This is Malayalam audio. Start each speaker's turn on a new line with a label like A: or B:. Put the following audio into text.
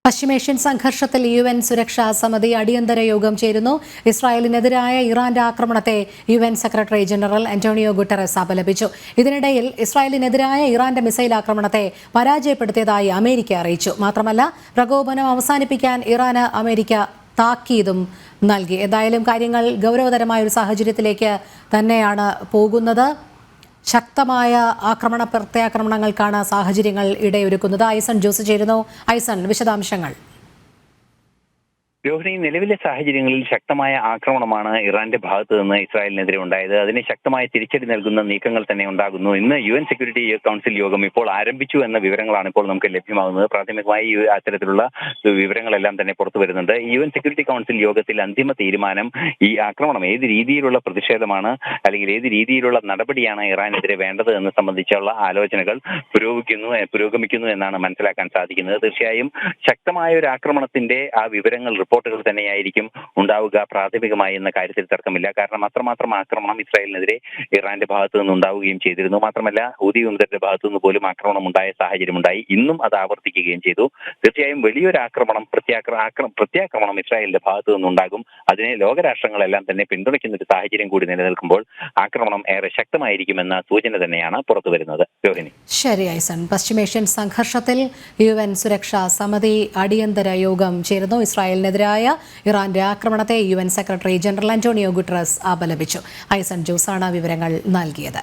A: പശ്ചിമേഷ്യൻ സംഘർഷത്തിൽ UN സുരക്ഷാ സമിതി അടിയന്തര യോഗം ചേരുന്നു. ഇസ്രായേലിനെതിരായ ഇറാന്റെ ആക്രമണത്തെ UN secretary general Antonio Guterres അപലപിച്ചു. ഇതിനിടയിൽ ഇസ്രായേലിനെതിരായ ഇറാന്റെ മിസൈൽ ആക്രമണത്തെ പരാജയപ്പെടുത്തിയതായി അമേരിക്ക അറിയിച്ചു. മാത്രമല്ല, പ്രകോപനം അവസാനിപ്പിക്കാൻ ഇറാന് അമേരിക്ക താക്കീതും നൽകി. എന്തായാലും കാര്യങ്ങൾ ഗൗരവതരമായ ഒരു സാഹചര്യത്തിലേക്ക് തന്നെയാണ് പോകുന്നത്. ശക്തമായ പ്രത്യാക്രമണങ്ങൾക്കാണ് സാഹചര്യങ്ങൾ ഇടയൊരുക്കുന്നത്. ഐസൺ ജോസ് ചേരുന്നു. ഐസൺ, വിശദാംശങ്ങൾ.
B: രോഹിണി, നിലവിലെ സാഹചര്യങ്ങളിൽ ശക്തമായ ആക്രമണമാണ് ഇറാന്റെ ഭാഗത്ത് നിന്ന് ഇസ്രായേലിനെതിരെ ഉണ്ടായത്. അതിന് ശക്തമായ തിരിച്ചടി നൽകുന്ന നീക്കങ്ങൾ തന്നെ ഉണ്ടാകുന്നു. ഇന്ന് UN സെക്യൂരിറ്റി കൗൺസിൽ യോഗം ഇപ്പോൾ ആരംഭിച്ചു എന്ന വിവരങ്ങളാണ് ഇപ്പോൾ നമുക്ക് ലഭ്യമാകുന്നത്. പ്രാഥമികമായി അത്തരത്തിലുള്ള വിവരങ്ങളെല്ലാം തന്നെ പുറത്തു വരുന്നുണ്ട്. UN സെക്യൂരിറ്റി കൗൺസിൽ യോഗത്തിൽ അന്തിമ തീരുമാനം ഈ ആക്രമണം ഏത് രീതിയിലുള്ള പ്രതിഷേധമാണ് അല്ലെങ്കിൽ ഏത് രീതിയിലുള്ള നടപടിയാണ് ഇറാനെതിരെ വേണ്ടത് എന്ന് സംബന്ധിച്ചുള്ള ആലോചനകൾ പുരോഗമിക്കുന്നു എന്നാണ് മനസ്സിലാക്കാൻ സാധിക്കുന്നത്. തീർച്ചയായും ശക്തമായ ഒരു ആക്രമണത്തിന്റെ ആ വിവരങ്ങൾ റിപ്പോർട്ടുകൾ തന്നെയായിരിക്കും ഉണ്ടാവുക പ്രാഥമികമായി എന്ന കാര്യത്തിൽ തർക്കമില്ല. കാരണം അത്രമാത്രം ആക്രമണം ഇസ്രായേലിനെതിരെ ഇറാന്റെ ഭാഗത്തു നിന്ന് ഉണ്ടാവുകയും ചെയ്തിരുന്നു. മാത്രമല്ല, ഹൂതി വിമതരുടെ ഭാഗത്തു നിന്ന് പോലും ആക്രമണം ഉണ്ടായ സാഹചര്യമുണ്ടായി. ഇന്നും അത് ആവർത്തിക്കുകയും ചെയ്തു. തീർച്ചയായും വലിയൊരു പ്രത്യാക്രമണം ഇസ്രായേലിന്റെ ഭാഗത്തു നിന്നുണ്ടാകും. അതിനെ ലോകരാഷ്ട്രങ്ങളെല്ലാം തന്നെ പിന്തുണയ്ക്കുന്ന ഒരു സാഹചര്യം കൂടി നിലനിൽക്കുമ്പോൾ ആക്രമണം ഏറെ ശക്തമായിരിക്കുമെന്ന സൂചന തന്നെയാണ് പുറത്തു വരുന്നത്. രോഹിണി,
A: ശരി ഐസൺ. പശ്ചിമേഷ്യൻ സംഘർഷത്തിൽ UN സുരക്ഷാ സമിതി അടിയന്തര യോഗം ചേർന്നു. ഇസ്രായേലിനെതിരായ ഇറാന്റെ ആക്രമണത്തെ UN secretary general Antonio Guterres അപലപിച്ചു. ഐസൺ ജോസാണ് വിവരങ്ങൾ നൽകിയത്.